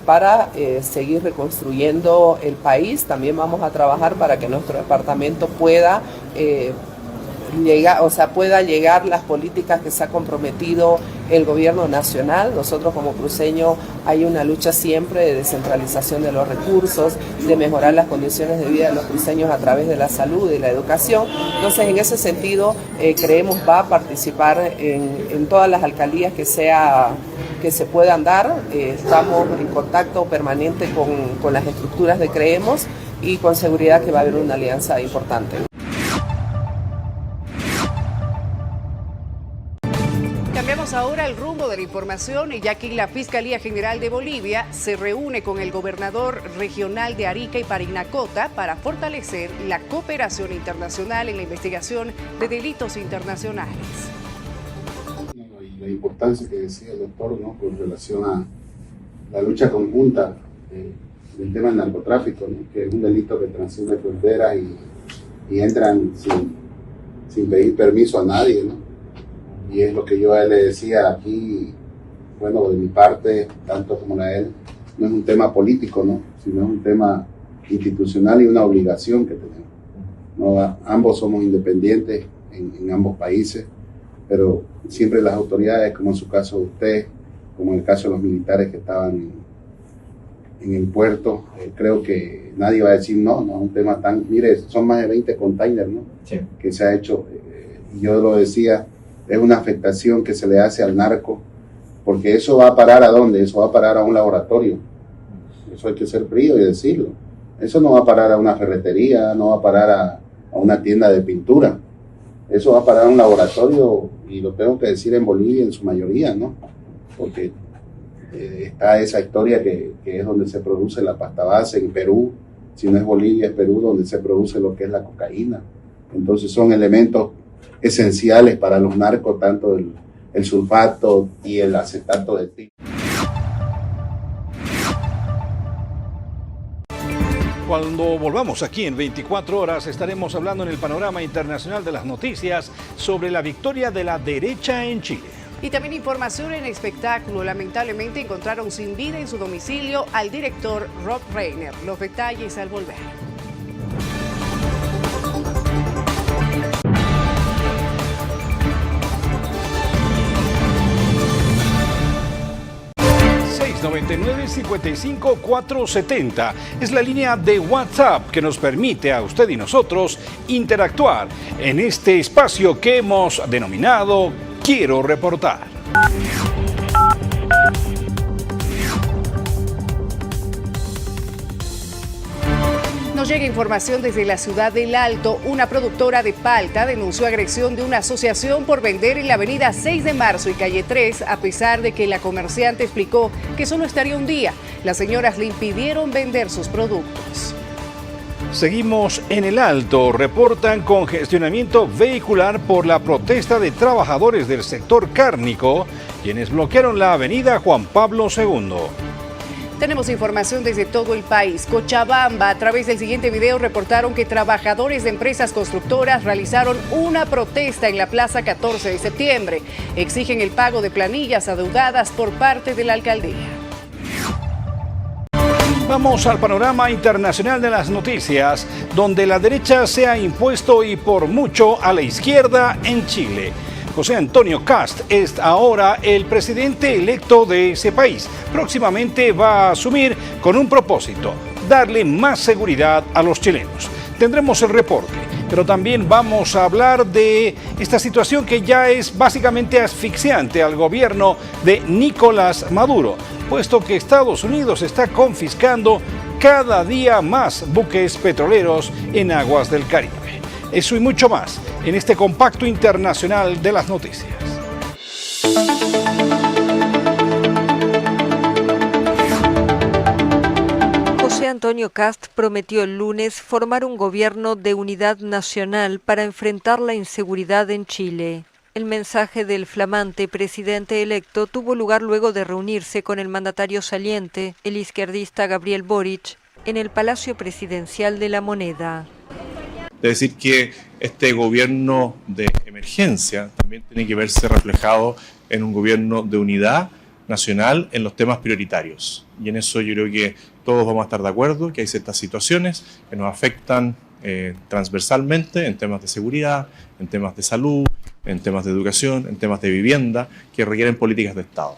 para seguir reconstruyendo el país, también vamos a trabajar para que nuestro departamento pueda pueda llegar las políticas que se ha comprometido el gobierno nacional. Nosotros como cruceños hay una lucha siempre de descentralización de los recursos, de mejorar las condiciones de vida de los cruceños a través de la salud y la educación. Entonces, en ese sentido, creemos va a participar en todas las alcaldías que se puedan dar. Estamos en contacto permanente con las estructuras de Creemos y con seguridad que va a haber una alianza importante. Cambiamos ahora el rumbo de la información, ya que la Fiscalía General de Bolivia se reúne con el gobernador regional de Arica y Parinacota para fortalecer la cooperación internacional en la investigación de delitos internacionales. Y la importancia que decía el doctor, ¿no?, con relación a la lucha conjunta del tema del narcotráfico, ¿no?, que es un delito que transciende fronteras y entran sin pedir permiso a nadie, ¿no? Y es lo que yo a él le decía aquí, bueno, de mi parte, tanto como la de él, no es un tema político, ¿no?, sino es un tema institucional y una obligación que tenemos, ¿no? Ambos somos independientes en ambos países, pero siempre las autoridades, como en su caso de usted, como en el caso de los militares que estaban en el puerto, creo que nadie va a decir no, es un tema tan... Mire, son más de 20 containers, ¿no?, sí, que se ha hecho, y yo lo decía, es una afectación que se le hace al narco, porque eso va a parar ¿a dónde? Eso va a parar a un laboratorio. Eso hay que ser frío y decirlo. Eso no va a parar a una ferretería, no va a parar a una tienda de pintura. Eso va a parar a un laboratorio, y lo tengo que decir en Bolivia en su mayoría, ¿no? Porque está esa historia que es donde se produce la pasta base, en Perú, si no es Bolivia es Perú, donde se produce lo que es la cocaína. Entonces son elementos esenciales para los narcos, tanto el sulfato y el acetato de etil. Cuando volvamos aquí en 24 horas estaremos hablando en el panorama internacional de las noticias sobre la victoria de la derecha en Chile. Y también información en espectáculo. Lamentablemente encontraron sin vida en su domicilio al director Rob Reiner. Los detalles al volver. ...99-55-470... es la línea de WhatsApp que nos permite a usted y nosotros interactuar en este espacio que hemos denominado Quiero Reportar. Nos llega información desde la ciudad del Alto. Una productora de palta denunció agresión de una asociación por vender en la avenida 6 de marzo y calle 3, a pesar de que la comerciante explicó que solo estaría un día. Las señoras le impidieron vender sus productos. Seguimos en el Alto. Reportan congestionamiento vehicular por la protesta de trabajadores del sector cárnico, quienes bloquearon la avenida Juan Pablo II. Tenemos información desde todo el país. Cochabamba, a través del siguiente video, reportaron que trabajadores de empresas constructoras realizaron una protesta en la Plaza 14 de septiembre. Exigen el pago de planillas adeudadas por parte de la alcaldía. Vamos al panorama internacional de las noticias, donde la derecha se ha impuesto y por mucho a la izquierda en Chile. José Antonio Kast es ahora el presidente electo de ese país. Próximamente va a asumir con un propósito: darle más seguridad a los chilenos. Tendremos el reporte, pero también vamos a hablar de esta situación que ya es básicamente asfixiante al gobierno de Nicolás Maduro, puesto que Estados Unidos está confiscando cada día más buques petroleros en aguas del Caribe. Eso y mucho más en este compacto internacional de las noticias. José Antonio Kast prometió el lunes formar un gobierno de unidad nacional para enfrentar la inseguridad en Chile. El mensaje del flamante presidente electo tuvo lugar luego de reunirse con el mandatario saliente, el izquierdista Gabriel Boric, en el Palacio Presidencial de la Moneda. Es decir, que este gobierno de emergencia también tiene que verse reflejado en un gobierno de unidad nacional en los temas prioritarios. Y en eso yo creo que todos vamos a estar de acuerdo, que hay ciertas situaciones que nos afectan transversalmente en temas de seguridad, en temas de salud, en temas de educación, en temas de vivienda, que requieren políticas de Estado.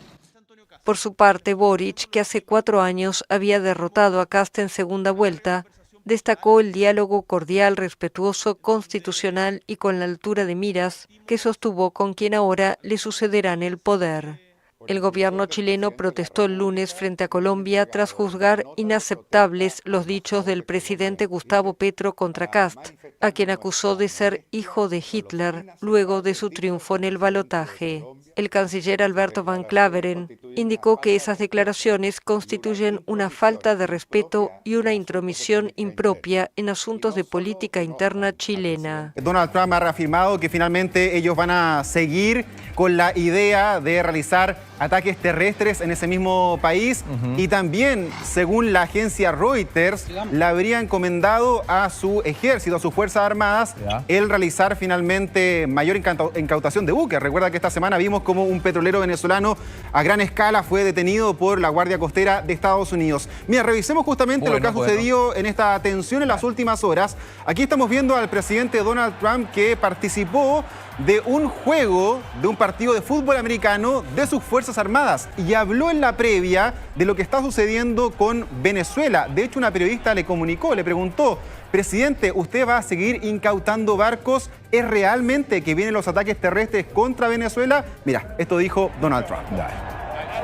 Por su parte, Boric, que hace 4 años había derrotado a Kast en segunda vuelta, destacó el diálogo cordial, respetuoso, constitucional y con la altura de miras que sostuvo con quien ahora le sucederá en el poder. El gobierno chileno protestó el lunes frente a Colombia tras juzgar inaceptables los dichos del presidente Gustavo Petro contra Kast, a quien acusó de ser hijo de Hitler luego de su triunfo en el balotaje. El canciller Alberto Van Claveren indicó que esas declaraciones constituyen una falta de respeto y una intromisión impropia en asuntos de política interna chilena. Donald Trump ha reafirmado que finalmente ellos van a seguir con la idea de realizar ataques terrestres en ese mismo país y también, según la agencia Reuters, le habría encomendado a su ejército, a sus fuerzas armadas, el realizar finalmente mayor incautación de buques. Recuerda que esta semana vimos como un petrolero venezolano a gran escala fue detenido por la Guardia Costera de Estados Unidos. Mira, revisemos justamente lo que ha sucedido en esta tensión en las últimas horas. Aquí estamos viendo al presidente Donald Trump, que participó de un juego de un partido de fútbol americano de sus Fuerzas Armadas y habló en la previa de lo que está sucediendo con Venezuela. De hecho, una periodista le comunicó, le preguntó: presidente, ¿usted va a seguir incautando barcos? ¿Es realmente que vienen los ataques terrestres contra Venezuela? Mira, esto dijo Donald Trump.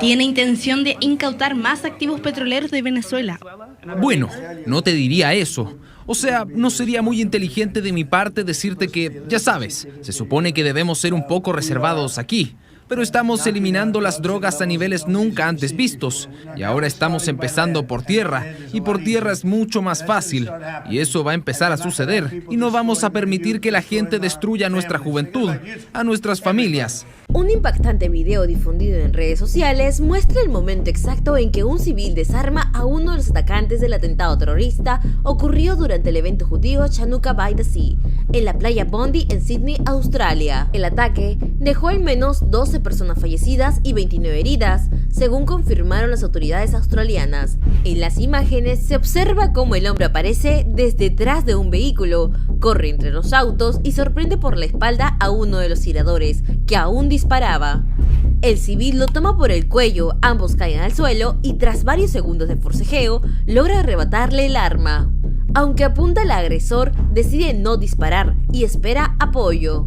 ¿Tiene intención de incautar más activos petroleros de Venezuela? Bueno, no te diría eso. O sea, no sería muy inteligente de mi parte decirte que, ya sabes, se supone que debemos ser un poco reservados aquí. Pero estamos eliminando las drogas a niveles nunca antes vistos. Y ahora estamos empezando por tierra. Y por tierra es mucho más fácil. Y eso va a empezar a suceder. Y no vamos a permitir que la gente destruya nuestra juventud, a nuestras familias. Un impactante video difundido en redes sociales muestra el momento exacto en que un civil desarma a uno de los atacantes del atentado terrorista ocurrido durante el evento judío Chanukah by the Sea, en la playa Bondi en Sydney, Australia. El ataque dejó al menos 12 personas fallecidas y 29 heridas, según confirmaron las autoridades australianas. En las imágenes se observa cómo el hombre aparece desde detrás de un vehículo, corre entre los autos y sorprende por la espalda a uno de los tiradores, que aún disparaba. El civil lo toma por el cuello, ambos caen al suelo y tras varios segundos de forcejeo, logra arrebatarle el arma. Aunque apunta al agresor, decide no disparar y espera apoyo.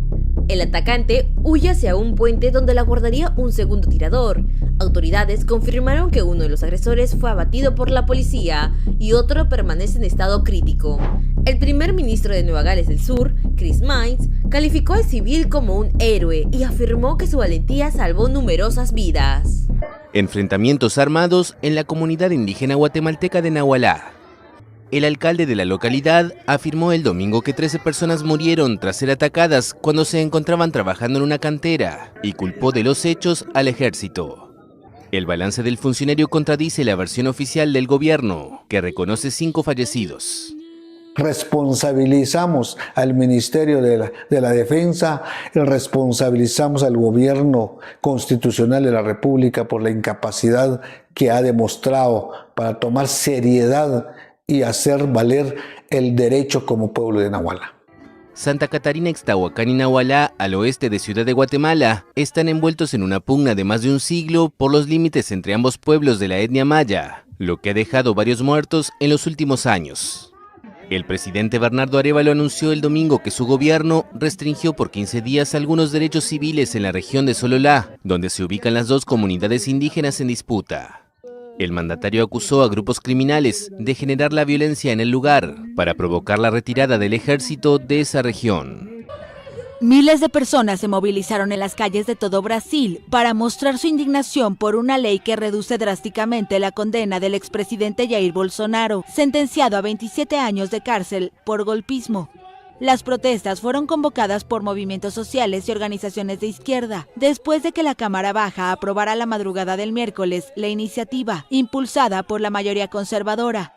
El atacante huye hacia un puente donde la guardaría un segundo tirador. Autoridades confirmaron que uno de los agresores fue abatido por la policía y otro permanece en estado crítico. El primer ministro de Nueva Gales del Sur, Chris Minns, calificó al civil como un héroe y afirmó que su valentía salvó numerosas vidas. Enfrentamientos armados en la comunidad indígena guatemalteca de Nahualá. El alcalde de la localidad afirmó el domingo que 13 personas murieron tras ser atacadas cuando se encontraban trabajando en una cantera y culpó de los hechos al ejército. El balance del funcionario contradice la versión oficial del gobierno, que reconoce 5 fallecidos. Responsabilizamos al Ministerio de la Defensa, responsabilizamos al gobierno constitucional de la República por la incapacidad que ha demostrado para tomar seriedad y hacer valer el derecho como pueblo de Nahuala. Santa Catarina, Ixtahuacán y Nahualá, al oeste de Ciudad de Guatemala, están envueltos en una pugna de más de un siglo por los límites entre ambos pueblos de la etnia maya, lo que ha dejado varios muertos en los últimos años. El presidente Bernardo Arévalo anunció el domingo que su gobierno restringió por 15 días algunos derechos civiles en la región de Sololá, donde se ubican las 2 comunidades indígenas en disputa. El mandatario acusó a grupos criminales de generar la violencia en el lugar para provocar la retirada del ejército de esa región. Miles de personas se movilizaron en las calles de todo Brasil para mostrar su indignación por una ley que reduce drásticamente la condena del expresidente Jair Bolsonaro, sentenciado a 27 años de cárcel por golpismo. Las protestas fueron convocadas por movimientos sociales y organizaciones de izquierda, después de que la Cámara Baja aprobara la madrugada del miércoles la iniciativa, impulsada por la mayoría conservadora.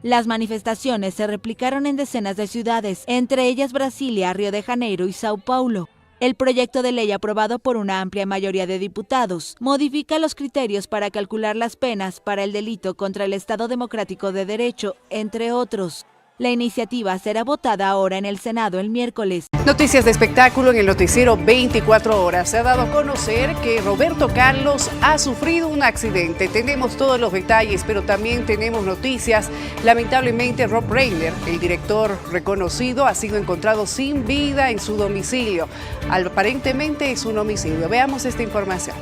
Las manifestaciones se replicaron en decenas de ciudades, entre ellas Brasilia, Río de Janeiro y Sao Paulo. El proyecto de ley aprobado por una amplia mayoría de diputados modifica los criterios para calcular las penas para el delito contra el Estado Democrático de Derecho, entre otros. La iniciativa será votada ahora en el Senado el miércoles. Noticias de espectáculo en el noticiero 24 horas. Se ha dado a conocer que Roberto Carlos ha sufrido un accidente. Tenemos todos los detalles, pero también tenemos noticias. Lamentablemente, Rob Reiner, el director reconocido, ha sido encontrado sin vida en su domicilio. Aparentemente es un homicidio. Veamos esta información.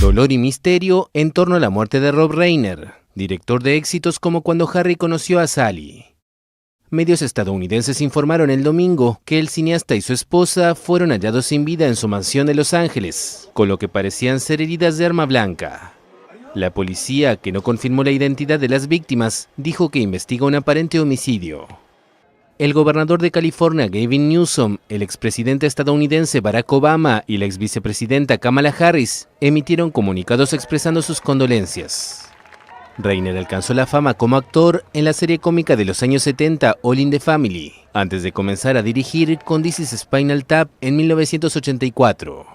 Dolor y misterio en torno a la muerte de Rob Reiner, director de éxitos como Cuando Harry conoció a Sally. Medios estadounidenses informaron el domingo que el cineasta y su esposa fueron hallados sin vida en su mansión de Los Ángeles, con lo que parecían ser heridas de arma blanca. La policía, que no confirmó la identidad de las víctimas, dijo que investiga un aparente homicidio. El gobernador de California, Gavin Newsom, el expresidente estadounidense Barack Obama y la exvicepresidenta Kamala Harris emitieron comunicados expresando sus condolencias. Reiner alcanzó la fama como actor en la serie cómica de los años 70 All in the Family, antes de comenzar a dirigir con This is Spinal Tap en 1984.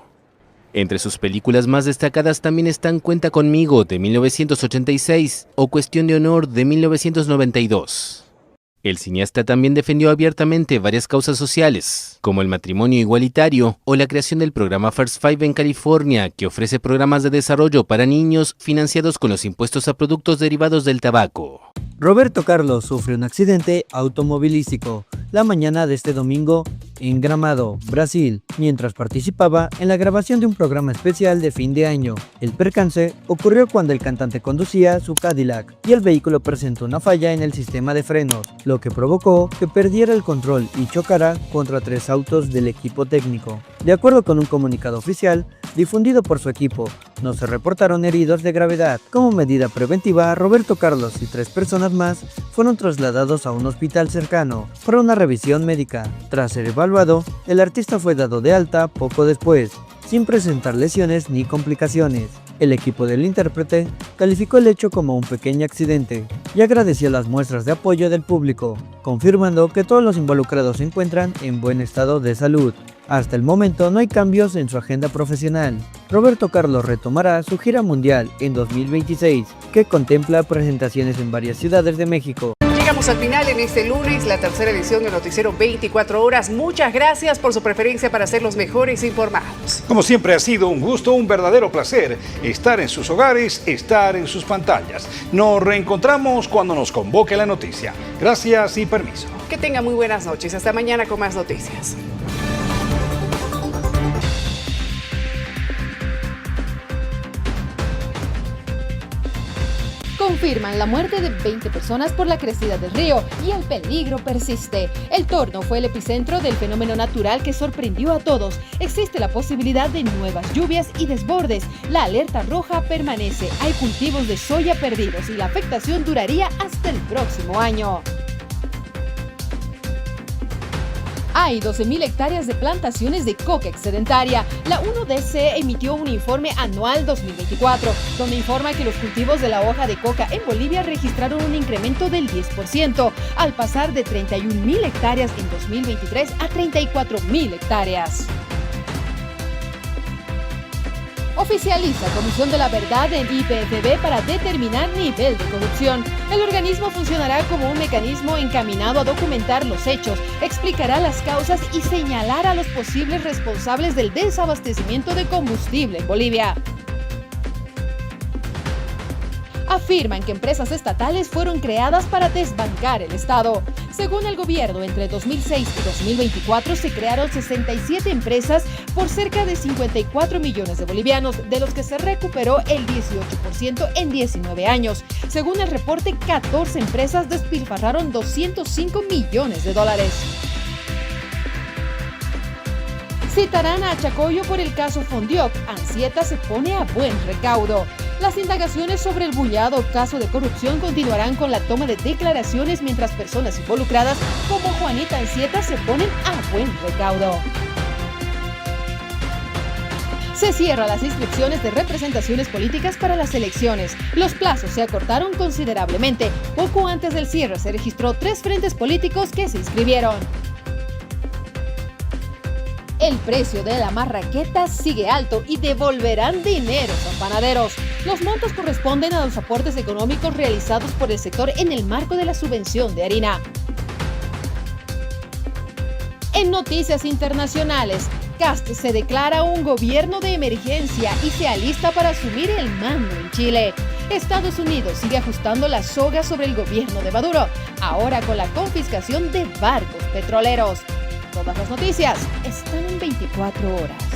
Entre sus películas más destacadas también están Cuenta conmigo, de 1986, o Cuestión de honor, de 1992. El cineasta también defendió abiertamente varias causas sociales, como el matrimonio igualitario o la creación del programa First Five en California, que ofrece programas de desarrollo para niños financiados con los impuestos a productos derivados del tabaco. Roberto Carlos sufre un accidente automovilístico la mañana de este domingo en Gramado, Brasil, mientras participaba en la grabación de un programa especial de fin de año. El percance ocurrió cuando el cantante conducía su Cadillac y el vehículo presentó una falla en el sistema de frenos, lo que provocó que perdiera el control y chocara contra 3 autos del equipo técnico. De acuerdo con un comunicado oficial difundido por su equipo, no se reportaron heridos de gravedad. Como medida preventiva, Roberto Carlos y 3 personas más fueron trasladados a un hospital cercano para una revisión médica. Tras ser evaluado, el artista fue dado de alta poco después, sin presentar lesiones ni complicaciones. El equipo del intérprete calificó el hecho como un pequeño accidente y agradeció las muestras de apoyo del público, confirmando que todos los involucrados se encuentran en buen estado de salud. Hasta el momento no hay cambios en su agenda profesional. Roberto Carlos retomará su gira mundial en 2026, que contempla presentaciones en varias ciudades de México. Llegamos al final en este lunes, la tercera edición del Noticiero 24 Horas. Muchas gracias por su preferencia para ser los mejores informados. Como siempre ha sido un gusto, un verdadero placer estar en sus hogares, estar en sus pantallas. Nos reencontramos cuando nos convoque la noticia. Gracias y permiso. Que tenga muy buenas noches. Hasta mañana con más noticias. Confirman la muerte de 20 personas por la crecida del río y el peligro persiste. El Torno fue el epicentro del fenómeno natural que sorprendió a todos. Existe la posibilidad de nuevas lluvias y desbordes. La alerta roja permanece. Hay cultivos de soya perdidos y la afectación duraría hasta el próximo año. Hay 12.000 hectáreas de plantaciones de coca excedentaria. La 1DC emitió un informe anual 2024, donde informa que los cultivos de la hoja de coca en Bolivia registraron un incremento del 10%, al pasar de 31.000 hectáreas en 2023 a 34.000 hectáreas. Oficializa Comisión de la Verdad en IPFB para determinar nivel de corrupción. El organismo funcionará como un mecanismo encaminado a documentar los hechos, explicará las causas y señalar a los posibles responsables del desabastecimiento de combustible en Bolivia. Afirman que empresas estatales fueron creadas para desbancar el Estado. Según el gobierno, entre 2006 y 2024 se crearon 67 empresas por cerca de 54 millones de bolivianos, de los que se recuperó el 18% en 19 años. Según el reporte, 14 empresas despilfarraron 205 millones de dólares. Citarán a Chacoyo por el caso Fondioc. Ansieta se pone a buen recaudo. Las indagaciones sobre el bullado caso de corrupción continuarán con la toma de declaraciones mientras personas involucradas como Juanita Ansieta se ponen a buen recaudo. Se cierran las inscripciones de representaciones políticas para las elecciones. Los plazos se acortaron considerablemente. Poco antes del cierre se registró 3 frentes políticos que se inscribieron. El precio de la marraqueta sigue alto y devolverán dinero a panaderos. Los montos corresponden a los aportes económicos realizados por el sector en el marco de la subvención de harina. En noticias internacionales, Kast se declara un gobierno de emergencia y se alista para asumir el mando en Chile. Estados Unidos sigue ajustando la soga sobre el gobierno de Maduro, ahora con la confiscación de barcos petroleros. Todas las noticias están en 24 horas.